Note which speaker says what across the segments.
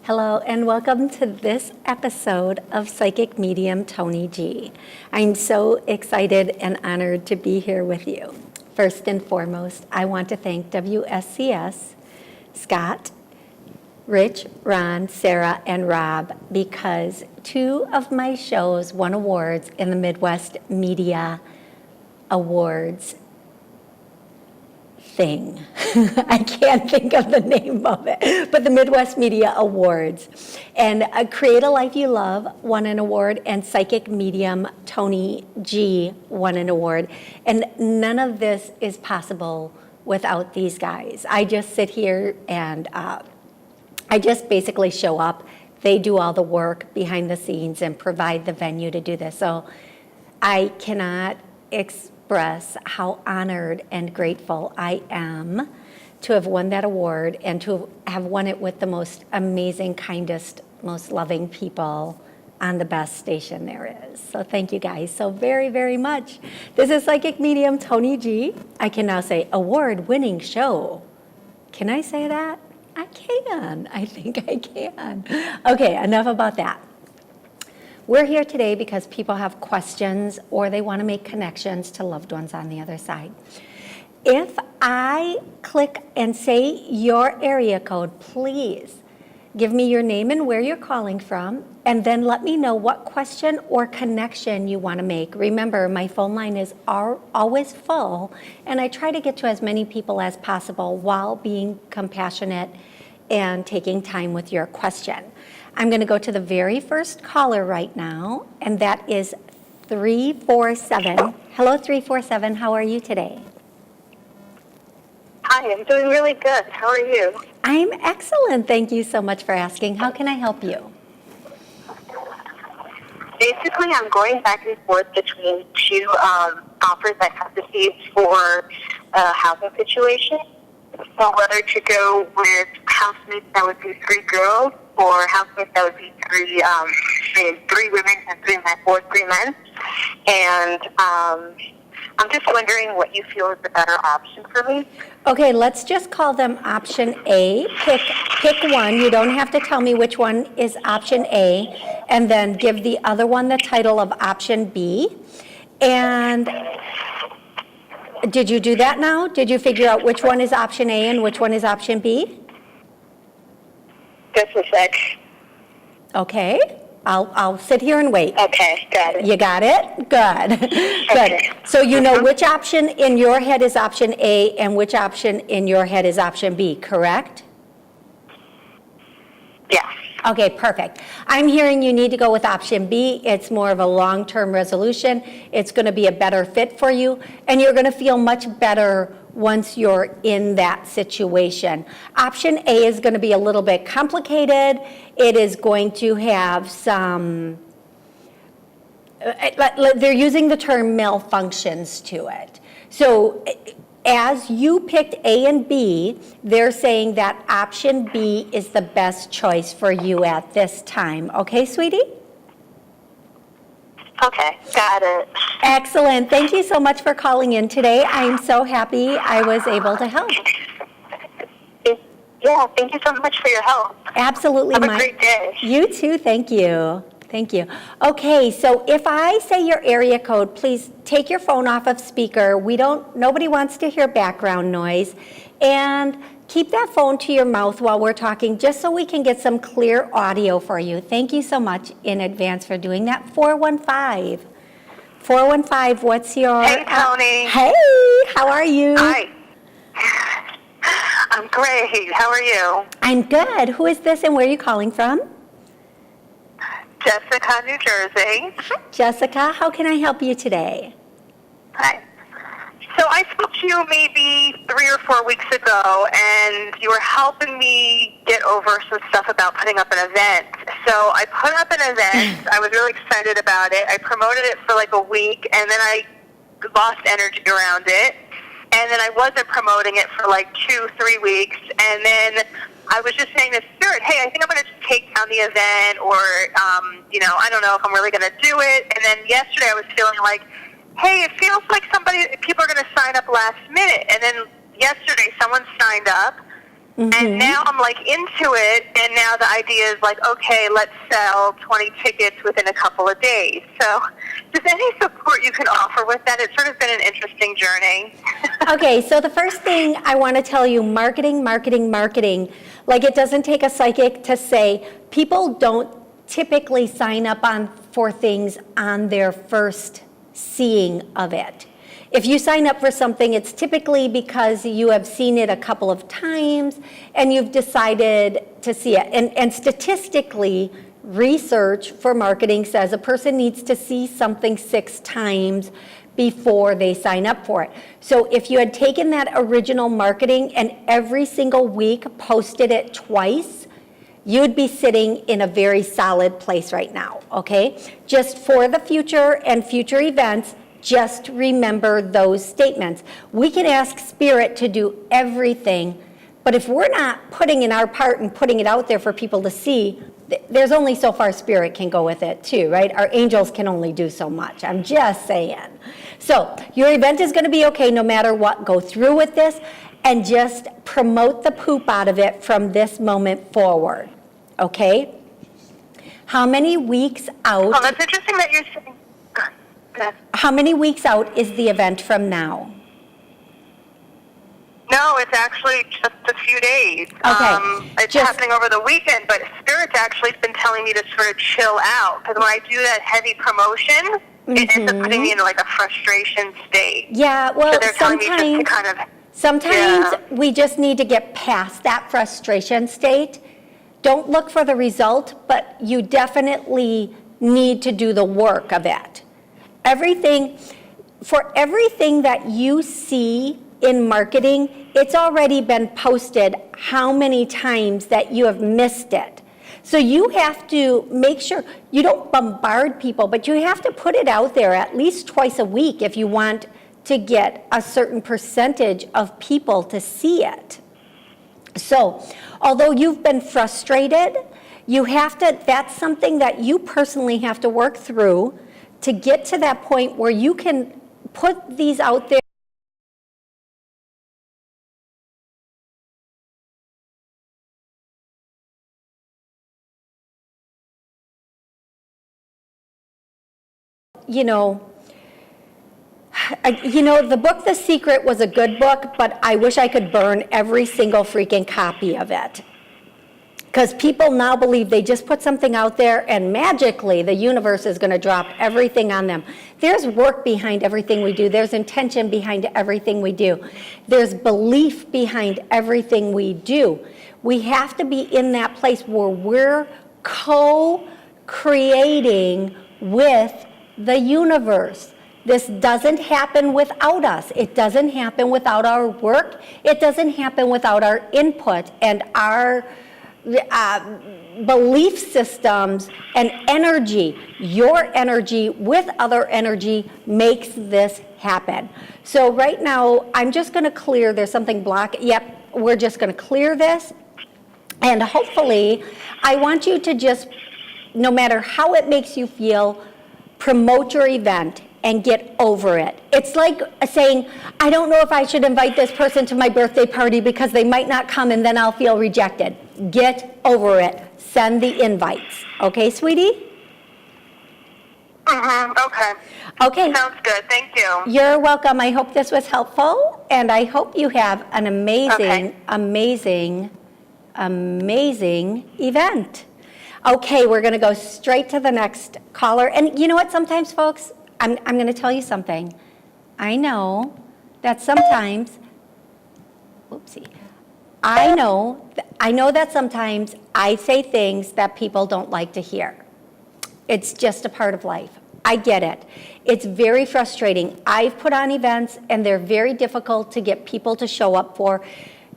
Speaker 1: Hello and welcome to this episode of Psychic Medium Toni G. I'm so excited and honored to be here with you. First and foremost, I want to thank WSCS, Scott, Rich, Ron, Sarah, and Rob, because 2 of my shows won awards in the Midwest Media Awards thing. I can't think of the name of it, but the Midwest Media Awards. And Create a Life You Love won an award, and Psychic Medium Toni G won an award. And none of this is possible without these guys. I just sit here and I just basically show up. They do all the work behind the scenes and provide the venue to do this. So I cannot express how honored and grateful I am to have won that award and to have won it with the most amazing, kindest, most loving people on the best station there is. So thank you guys so very, very much. This is Psychic Medium Toni G. I can now say award-winning show. Can I say that? I can. I think I can. Okay, enough about that. We're here today because people have questions or they want to make connections to loved ones on the other side. If I click and say your area code, please give me your name and where you're calling from, and then let me know what question or connection you want to make. Remember, my phone line is always full, and I try to get to as many people as possible while being compassionate and taking time with your question. I'm going to go to the very first caller right now, and that is 347. Hello, 347. How are you today?
Speaker 2: Hi, I'm doing really good. How are you?
Speaker 1: I'm excellent. Thank you so much for asking. How can I help you?
Speaker 2: Basically, I'm going back and forth between 2 offers I have received for a housing situation. So whether to go with housemates that would be 3 girls or housemates that would be 3 women and 3 men. And I'm just wondering what you feel is the better option for me.
Speaker 1: Okay, let's just call them option A. Pick one. You don't have to tell me which one is option A, and then give the other one the title of option B. And did you do that now? Did you figure out which one is option A and which one is option B?
Speaker 2: Just a sec.
Speaker 1: Okay, I'll sit here and wait.
Speaker 2: Okay, got it.
Speaker 1: You got it? Good. Good.
Speaker 2: Okay.
Speaker 1: So you know which option in your head is option A and which option in your head is option B, correct?
Speaker 2: Yes.
Speaker 1: Okay, perfect. I'm hearing you need to go with option B. It's more of a long-term resolution. It's going to be a better fit for you, and you're going to feel much better once you're in that situation. Option A is going to be a little bit complicated. It is going to have some, they're using the term malfunctions to it. So as you picked A and B, they're saying that option B is the best choice for you at this time. Okay, sweetie?
Speaker 2: Okay, got it.
Speaker 1: Excellent. Thank you so much for calling in today. I'm so happy I was able to help.
Speaker 2: Yeah, thank you so much for your help.
Speaker 1: Absolutely.
Speaker 2: Have a great day.
Speaker 1: You too. Thank you. Thank you. Okay, so if I say your area code, please take your phone off of speaker. Nobody wants to hear background noise. And keep that phone to your mouth while we're talking, just so we can get some clear audio for you. Thank you so much in advance for doing that. 415. 415, what's your...
Speaker 2: Hey, Toni.
Speaker 1: Hey, how are you?
Speaker 2: Hi. I'm great. How are you?
Speaker 1: I'm good. Who is this and where are you calling from?
Speaker 2: Jessica, New Jersey.
Speaker 1: Hi, Jessica. How can I help you today?
Speaker 2: Hi. So I spoke to you maybe 3 or 4 weeks ago, and you were helping me get over some stuff about putting up an event. So I put up an event. I was really excited about it. I promoted it for like a week, and then I lost energy around it. And then I wasn't promoting it for like 2-3 weeks. And then I was just saying to Spirit, hey, I think I'm going to just take down the event, or, I don't know if I'm really going to do it. And then yesterday I was feeling like, hey, it feels like people are going to sign up last minute. And then yesterday someone signed up, and now I'm like into it, and now the idea is like, okay, let's sell 20 tickets within a couple of days. So just any support you can offer with that. It's sort of been an interesting journey.
Speaker 1: Okay, so the first thing I want to tell you, marketing. Like, it doesn't take a psychic to say people don't typically sign up for things on their first seeing of it. If you sign up for something, it's typically because you have seen it a couple of times and you've decided to see it. And statistically, research for marketing says a person needs to see something 6 times before they sign up for it. So if you had taken that original marketing and every single week posted it twice, you'd be sitting in a very solid place right now, okay? Just for the future and future events, just remember those statements. We can ask Spirit to do everything, but if we're not putting in our part and putting it out there for people to see, there's only so far Spirit can go with it too, right? Our angels can only do so much. I'm just saying. So your event is going to be okay no matter what. Go through with this and just promote the poop out of it from this moment forward, okay? How many weeks out?
Speaker 2: Oh, that's interesting that you're saying.
Speaker 1: How many weeks out is the event from now?
Speaker 2: No, it's actually just a few days.
Speaker 1: Okay.
Speaker 2: It's happening over the weekend, but Spirit's actually been telling me to sort of chill out, because when I do that heavy promotion, it ends up putting me in like a frustration state.
Speaker 1: Yeah, well,
Speaker 2: so they're telling me just to kind of...
Speaker 1: Sometimes we just need to get past that frustration state. Don't look for the result, but you definitely need to do the work of it. Everything that you see in marketing, it's already been posted how many times that you have missed it. So you have to make sure you don't bombard people, but you have to put it out there at least twice a week if you want to get a certain percentage of people to see it. So although you've been frustrated, that's something that you personally have to work through to get to that point where you can put these out there. The book The Secret was a good book, but I wish I could burn every single freaking copy of it. Because people now believe they just put something out there and magically the universe is going to drop everything on them. There's work behind everything we do. There's intention behind everything we do. There's belief behind everything we do. We have to be in that place where we're co-creating with the universe. This doesn't happen without us. It doesn't happen without our work. It doesn't happen without our input and our belief systems and energy. Your energy with other energy makes this happen. So right now, I'm just going to clear. There's something blocking. Yep, we're just going to clear this. And hopefully, I want you to just, no matter how it makes you feel, promote your event and get over it. It's like saying, I don't know if I should invite this person to my birthday party because they might not come and then I'll feel rejected. Get over it. Send the invites. Okay, sweetie?
Speaker 2: Okay.
Speaker 1: Okay.
Speaker 2: Sounds good. Thank you.
Speaker 1: You're welcome. I hope this was helpful, and I hope you have an amazing event. Okay, we're going to go straight to the next caller. And you know what, sometimes, folks, I'm going to tell you something. I know that sometimes, I know that sometimes I say things that people don't like to hear. It's just a part of life. I get it. It's very frustrating. I've put on events and they're very difficult to get people to show up for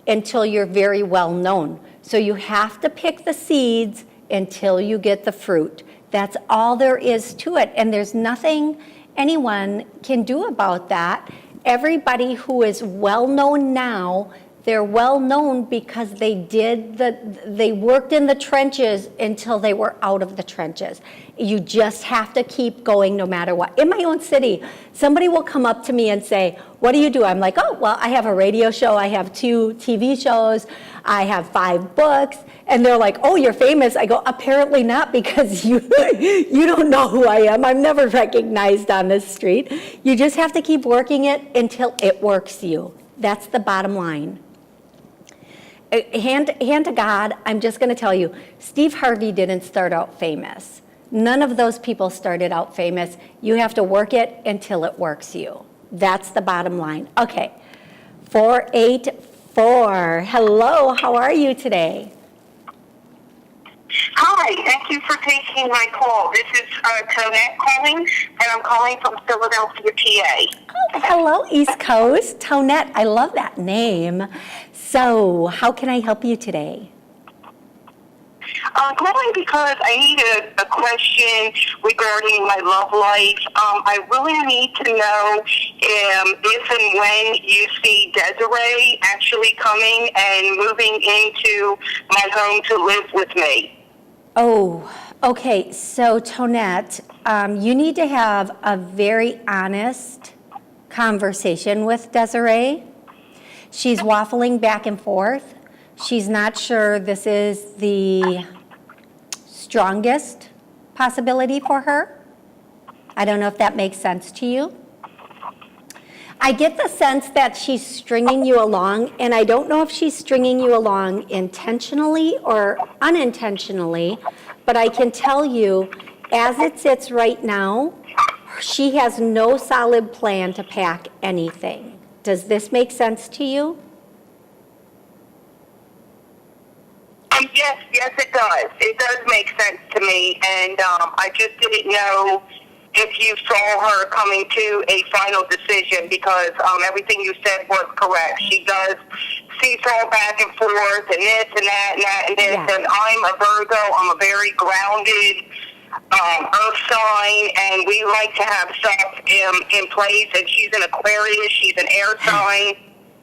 Speaker 1: until you're very well known. So you have to pick the seeds until you get the fruit. That's all there is to it. And there's nothing anyone can do about that. Everybody who is well known now, they're well known because they worked in the trenches until they were out of the trenches. You just have to keep going no matter what. In my own city, somebody will come up to me and say, what do you do? I'm like, oh, well, I have a radio show, I have 2 TV shows, I have 5 books. And they're like, oh, you're famous. I go, apparently not, because you don't know who I am. I'm never recognized on this street. You just have to keep working it until it works you. That's the bottom line. Hand to God, I'm just going to tell you, Steve Harvey didn't start out famous. None of those people started out famous. You have to work it until it works you. That's the bottom line. Okay, 484. Hello, how are you today?
Speaker 2: Hi, thank you for taking my call. This is Toni calling, and I'm calling from Philadelphia, PA.
Speaker 1: Oh, hello, East Coast. Tonette, I love that name. So, how can I help you today?
Speaker 2: I'm calling because I need a question regarding my love life. I really need to know if and when you see Desiree actually coming and moving into my home to live with me.
Speaker 1: Oh, okay. So, Tonette, you need to have a very honest conversation with Desiree. She's waffling back and forth. She's not sure this is the strongest possibility for her. I don't know if that makes sense to you. I get the sense that she's stringing you along, and I don't know if she's stringing you along intentionally or unintentionally, but I can tell you, as it sits right now, she has no solid plan to pack anything. Does this make sense to you?
Speaker 2: Yes, it does. It does make sense to me, and I just didn't know if you saw her coming to a final decision, because everything you said was correct. She does seesaw back and forth and this and that and that and this, and I'm a Virgo. I'm a very grounded earth sign, and we like to have stuff in place, and she's an Aquarius. She's an air sign.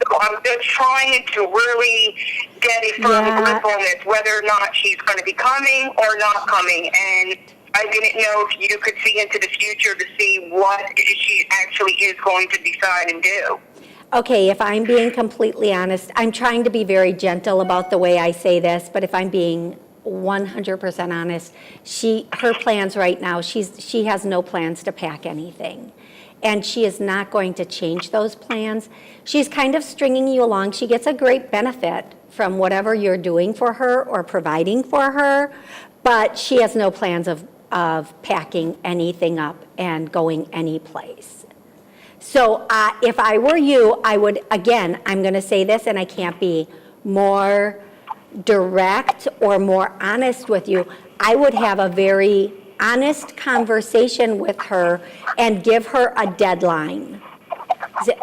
Speaker 2: So I'm just trying to really get a firm grip on this, whether or not she's going to be coming or not coming. And I didn't know if you could see into the future to see what she actually is going to decide and do.
Speaker 1: Okay, if I'm being completely honest, I'm trying to be very gentle about the way I say this, but if I'm being 100% honest, her plans right now, she has no plans to pack anything. And she is not going to change those plans. She's kind of stringing you along. She gets a great benefit from whatever you're doing for her or providing for her, but she has no plans of packing anything up and going any place. So if I were you, I would, again, I'm going to say this, and I can't be more direct or more honest with you. I would have a very honest conversation with her and give her a deadline.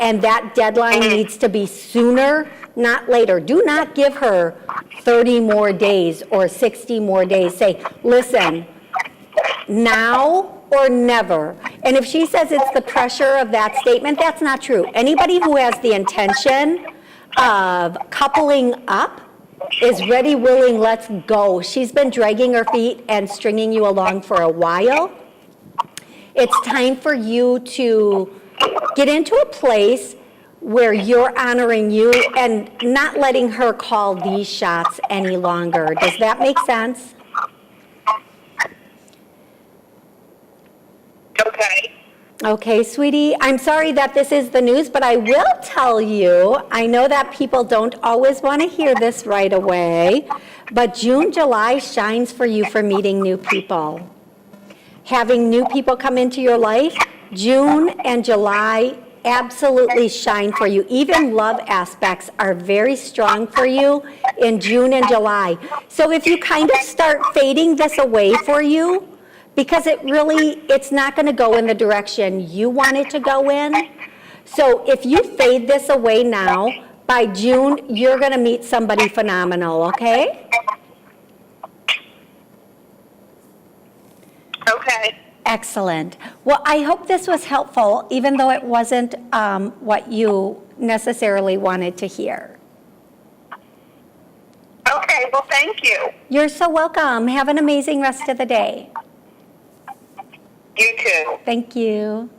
Speaker 1: And that deadline needs to be sooner, not later. Do not give her 30 more days or 60 more days. Say, listen, now or never. And if she says it's the pressure of that statement, that's not true. Anybody who has the intention of coupling up is ready, willing, let's go. She's been dragging her feet and stringing you along for a while. It's time for you to get into a place where you're honoring you and not letting her call these shots any longer. Does that make sense?
Speaker 2: Okay.
Speaker 1: Okay, sweetie, I'm sorry that this is the news, but I will tell you, I know that people don't always want to hear this right away, but June, July shines for you for meeting new people. Having new people come into your life, June and July absolutely shine for you. Even love aspects are very strong for you in June and July. So if you kind of start fading this away for you, because it's not going to go in the direction you want it to go in. So if you fade this away now, by June, you're going to meet somebody phenomenal, okay?
Speaker 2: Okay.
Speaker 1: Excellent. Well, I hope this was helpful, even though it wasn't what you necessarily wanted to hear.
Speaker 2: Okay, well, thank you.
Speaker 1: You're so welcome. Have an amazing rest of the day.
Speaker 2: You too.
Speaker 1: Thank you.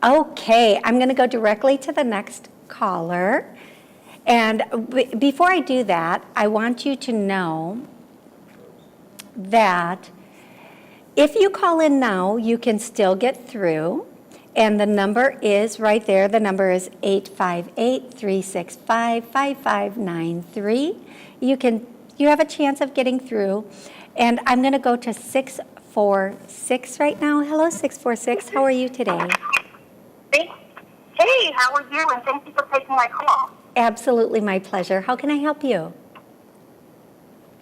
Speaker 1: Okay, I'm going to go directly to the next caller. And before I do that, I want you to know that if you call in now, you can still get through. And the number is right there. The number is 858-365-5593. You have a chance of getting through. And I'm going to go to 646 right now. Hello, 646. How are you today?
Speaker 2: Hey, how are you? And thank you for taking my call.
Speaker 1: Absolutely my pleasure. How can I help you?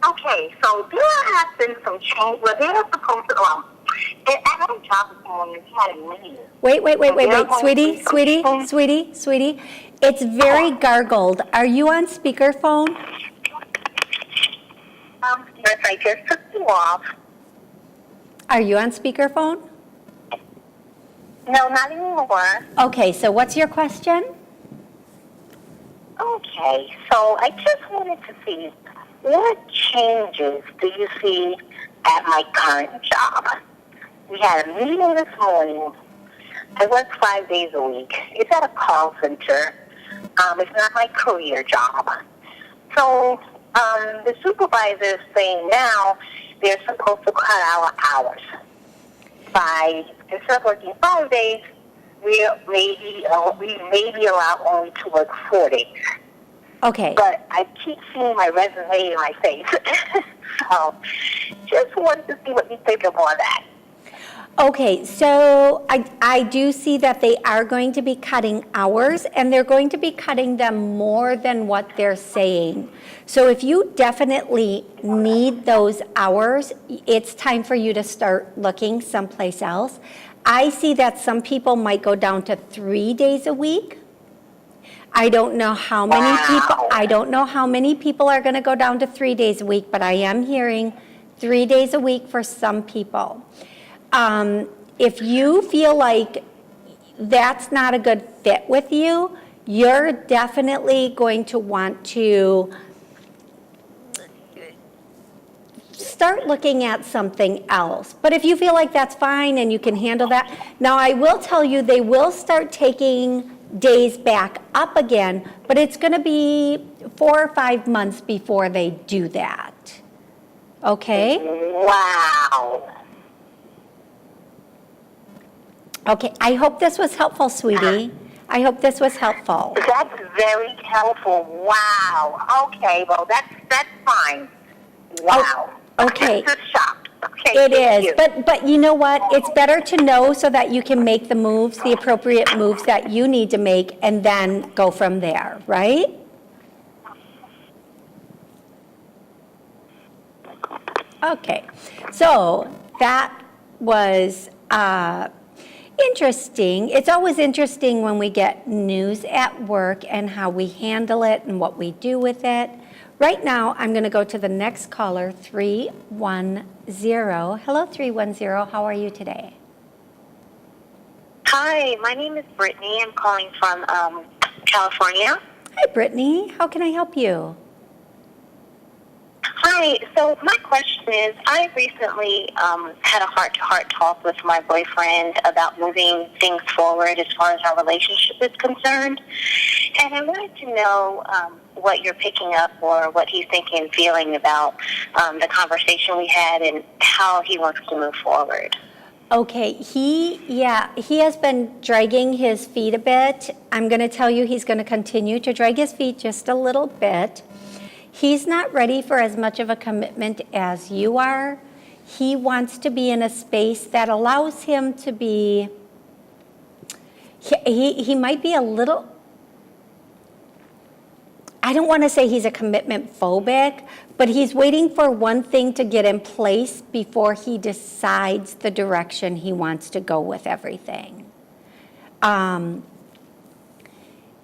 Speaker 2: Okay, so there has been some change. Well, they're supposed to, I had a job this morning. It's had a meeting.
Speaker 1: Wait. Sweetie. It's very gargled. Are you on speakerphone?
Speaker 2: Yes, I just took you off.
Speaker 1: Are you on speakerphone?
Speaker 2: No, not anymore.
Speaker 1: Okay, so what's your question?
Speaker 2: Okay, so I just wanted to see what changes do you see at my current job? We had a meeting this morning. I work 5 days a week. It's at a call center. It's not my career job. So the supervisor is saying now they're supposed to cut our hours. Instead of working 5 days, we may be allowed only to work 4 days.
Speaker 1: Okay.
Speaker 2: But I keep seeing my resume in my face. So just wanted to see what you think of all that.
Speaker 1: Okay, so I do see that they are going to be cutting hours, and they're going to be cutting them more than what they're saying. So if you definitely need those hours, it's time for you to start looking someplace else. I see that some people might go down to 3 days a week. I don't know how many people. I don't know how many people are going to go down to 3 days a week, but I am hearing 3 days a week for some people. If you feel like that's not a good fit with you, you're definitely going to want to start looking at something else. But if you feel like that's fine and you can handle that, now I will tell you they will start taking days back up again, but it's going to be 4 or 5 months before they do that. Okay?
Speaker 2: Wow.
Speaker 1: Okay, I hope this was helpful, sweetie. I hope this was helpful.
Speaker 2: That's very helpful. Wow. Okay, well, that's fine. Wow.
Speaker 1: Okay.
Speaker 2: I'm just shocked. Okay,
Speaker 1: It
Speaker 2: thank
Speaker 1: is,
Speaker 2: you.
Speaker 1: but you know what? It's better to know so that you can make the moves, the appropriate moves that you need to make, and then go from there, right? Okay, so that was interesting. It's always interesting when we get news at work and how we handle it and what we do with it. Right now, I'm going to go to the next caller, 310. Hello, 310. How are you today?
Speaker 2: Hi, my name is Brittany. I'm calling from California.
Speaker 1: Hi, Brittany. How can I help you?
Speaker 2: Hi, so my question is, I recently had a heart-to-heart talk with my boyfriend about moving things forward as far as our relationship is concerned. And I wanted to know what you're picking up or what he's thinking and feeling about the conversation we had and how he wants to move forward.
Speaker 1: Okay, he has been dragging his feet a bit. I'm going to tell you he's going to continue to drag his feet just a little bit. He's not ready for as much of a commitment as you are. He wants to be in a space that allows him to be, he might be a little, I don't want to say he's a commitment phobic, but he's waiting for one thing to get in place before he decides the direction he wants to go with everything.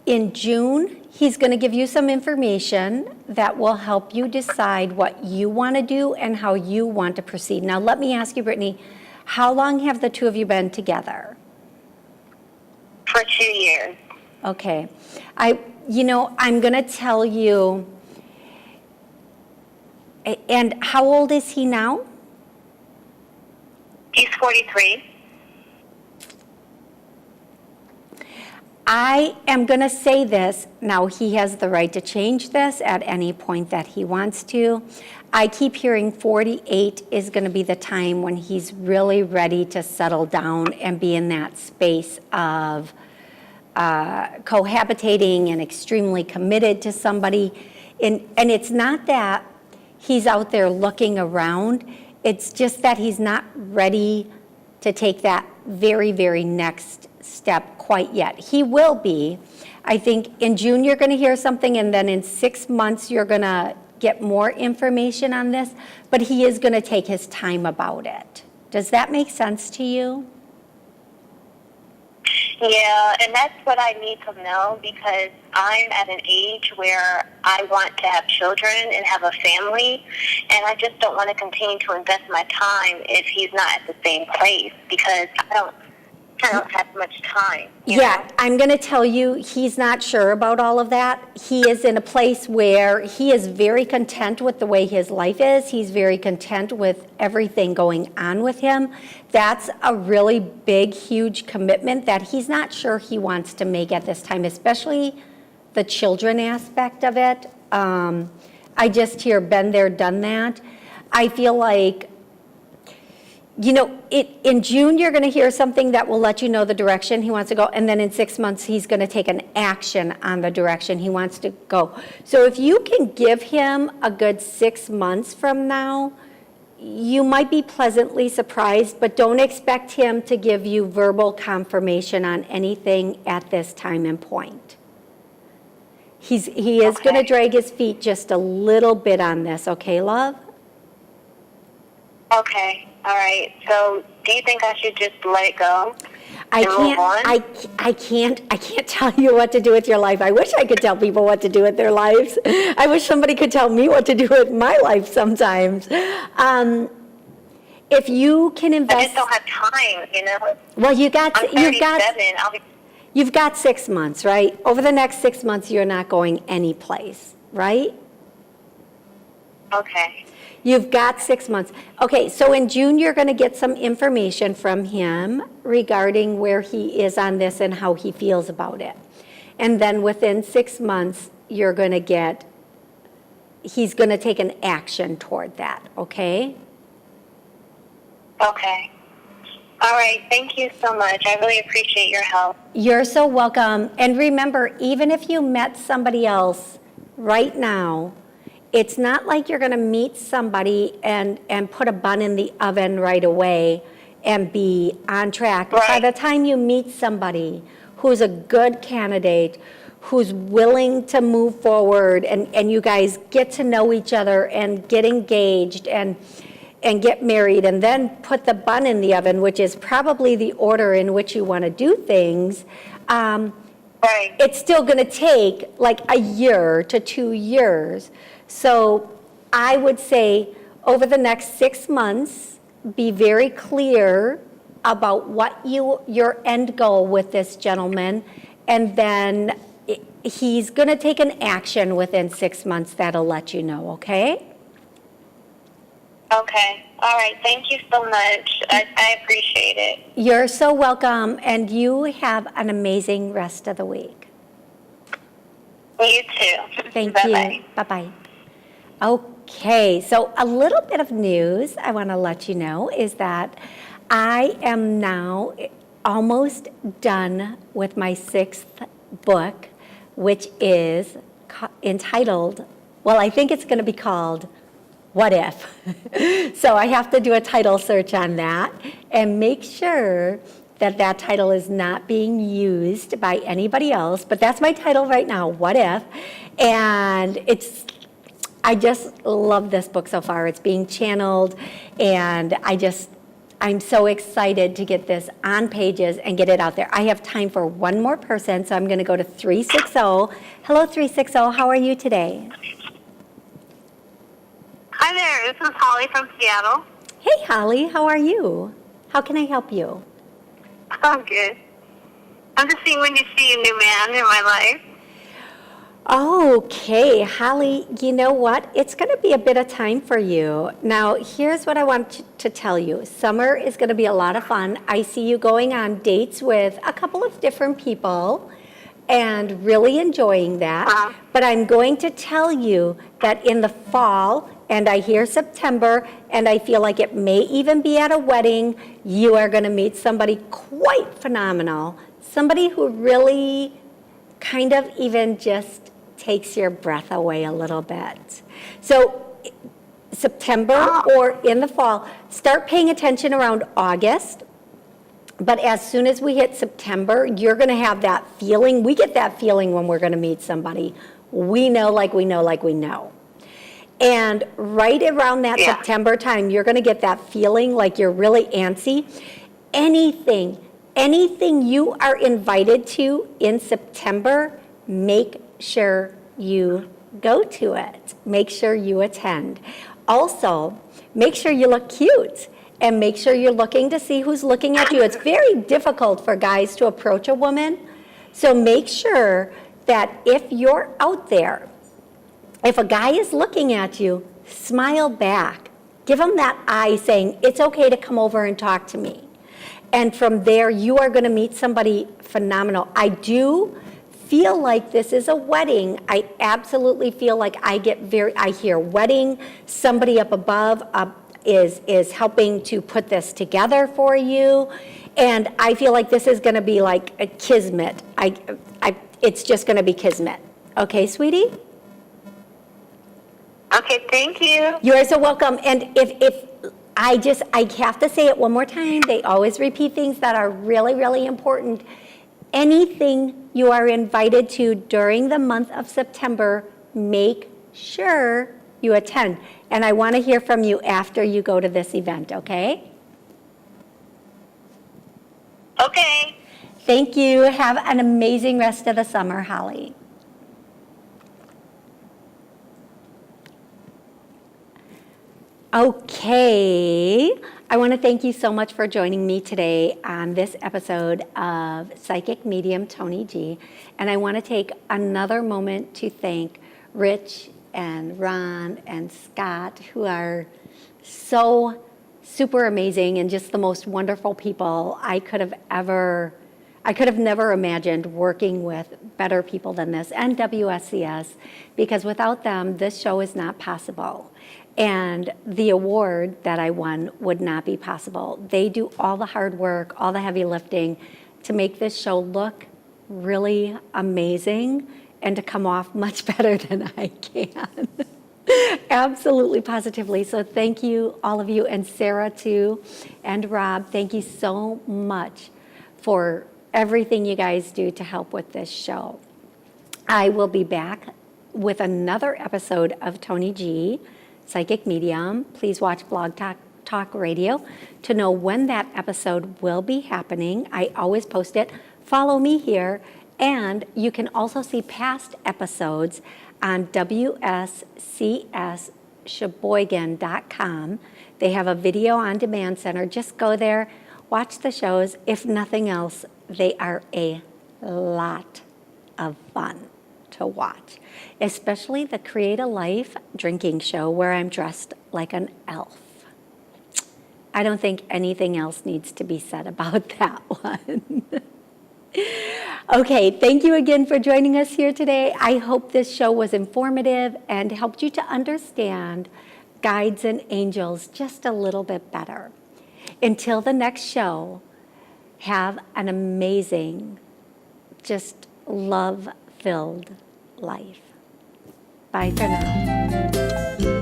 Speaker 1: In June, he's going to give you some information that will help you decide what you want to do and how you want to proceed. Now, let me ask you, Brittany, how long have the two of you been together?
Speaker 2: For 2 years.
Speaker 1: Okay. I'm going to tell you, and how old is he now?
Speaker 2: He's 43.
Speaker 1: I am going to say this. Now, he has the right to change this at any point that he wants to. I keep hearing 48 is going to be the time when he's really ready to settle down and be in that space of cohabitating and extremely committed to somebody. And it's not that he's out there looking around. It's just that he's not ready to take that very, very next step quite yet. He will be. I think in June you're going to hear something, and then in 6 months you're going to get more information on this, but he is going to take his time about it. Does that make sense to you?
Speaker 2: Yeah, and that's what I need to know, because I'm at an age where I want to have children and have a family, and I just don't want to continue to invest my time if he's not at the same place, because I don't have much time. You know?
Speaker 1: I'm going to tell you, he's not sure about all of that. He is in a place where he is very content with the way his life is. He's very content with everything going on with him. That's a really big, huge commitment that he's not sure he wants to make at this time, especially the children aspect of it. I just hear been there, done that. I feel like, in June, you're going to hear something that will let you know the direction he wants to go. And then in 6 months, he's going to take an action on the direction he wants to go. So if you can give him a good 6 months from now, you might be pleasantly surprised, but don't expect him to give you verbal confirmation on anything at this time and point. He is going to drag his feet just a little bit on this, okay, love?
Speaker 2: Okay. All right. So, do you think I should just let it go?
Speaker 1: I can't tell you what to do with your life. I wish I could tell people what to do with their lives. I wish somebody could tell me what to do with my life sometimes. If you can invest,
Speaker 2: I just don't have time.
Speaker 1: Well, you've got 6 months, right? Over the next 6 months, you're not going anyplace, right?
Speaker 2: Okay.
Speaker 1: You've got 6 months. Okay, so in June, you're going to get some information from him regarding where he is on this and how he feels about it. And then within 6 months, he's going to take an action toward that, okay?
Speaker 2: Okay. All right. Thank you so much. I really appreciate your help.
Speaker 1: You're so welcome. And remember, even if you met somebody else right now, it's not like you're going to meet somebody and put a bun in the oven right away and be on track.
Speaker 2: Right.
Speaker 1: By the time you meet somebody who's a good candidate, who's willing to move forward, and you guys get to know each other and get engaged and get married and then put the bun in the oven, which is probably the order in which you want to do things,
Speaker 2: right.
Speaker 1: It's still going to take like a year to 2 years. So I would say over the next 6 months, be very clear about what your end goal with this gentleman, and then he's going to take an action within 6 months that'll let you know, okay?
Speaker 2: Okay. All right. Thank you so much. I appreciate it.
Speaker 1: You're so welcome, and you have an amazing rest of the week.
Speaker 2: You too.
Speaker 1: Thank
Speaker 2: Bye-bye.
Speaker 1: you. Bye-bye. Okay, so a little bit of news I want to let you know is that I am now almost done with my 6th book, which is entitled, well, I think it's going to be called What If? So I have to do a title search on that and make sure that that title is not being used by anybody else, but that's my title right now, What If? And I just love this book so far. It's being channeled, and I'm so excited to get this on pages and get it out there. I have time for one more person, so I'm going to go to 360. Hello, 360. How are you today?
Speaker 2: Hi there, this is Holly from Seattle.
Speaker 1: Hey, Holly. How are you? How can I help you?
Speaker 2: I'm good. I'm just seeing when you see a new man in my life.
Speaker 1: Okay, Holly, you know what? It's going to be a bit of time for you. Now, here's what I want to tell you. Summer is going to be a lot of fun. I see you going on dates with a couple of different people and really enjoying that. But I'm going to tell you that in the fall, and I hear September, and I feel like it may even be at a wedding, you are going to meet somebody quite phenomenal, somebody who really kind of even just takes your breath away a little bit. So September or in the fall, start paying attention around August. But as soon as we hit September, you're going to have that feeling. We get that feeling when we're going to meet somebody. We know, like we know, like we know. And right around that September time, you're going to get that feeling like you're really antsy. Anything you are invited to in September, make sure you go to it. Make sure you attend. Also, make sure you look cute and make sure you're looking to see who's looking at you. It's very difficult for guys to approach a woman. So make sure that if you're out there, if a guy is looking at you, smile back. Give him that eye saying, it's okay to come over and talk to me. And from there, you are going to meet somebody phenomenal. I do feel like this is a wedding. I absolutely feel like I hear wedding. Somebody up above is helping to put this together for you. And I feel like this is going to be like a kismet. It's just going to be kismet. Okay, sweetie?
Speaker 2: Okay, thank you.
Speaker 1: You are so welcome. And if I have to say it one more time. They always repeat things that are really, really important. Anything you are invited to during the month of September, make sure you attend. And I want to hear from you after you go to this event, okay?
Speaker 2: Okay.
Speaker 1: Thank you. Have an amazing rest of the summer, Holly. Okay, I want to thank you so much for joining me today on this episode of Psychic Medium Toni G. And I want to take another moment to thank Rich and Ron and Scott, who are so super amazing and just the most wonderful people I could have never imagined working with better people than this, and WSCS, because without them, this show is not possible. And the award that I won would not be possible. They do all the hard work, all the heavy lifting to make this show look really amazing and to come off much better than I can. Absolutely, positively. So thank you, all of you, and Sarah too, and Rob. Thank you so much for everything you guys do to help with this show. I will be back with another episode of Toni G, Psychic Medium. Please watch Blog Talk Radio to know when that episode will be happening. I always post it. Follow me here. And you can also see past episodes on WSCS Sheboygan.com. They have a video on demand center. Just go there, watch the shows. If nothing else, they are a lot of fun to watch, especially the Create a Life drinking show where I'm dressed like an elf. I don't think anything else needs to be said about that one. Okay, thank you again for joining us here today. I hope this show was informative and helped you to understand guides and angels just a little bit better. Until the next show, have an amazing, just love-filled life. Bye for now.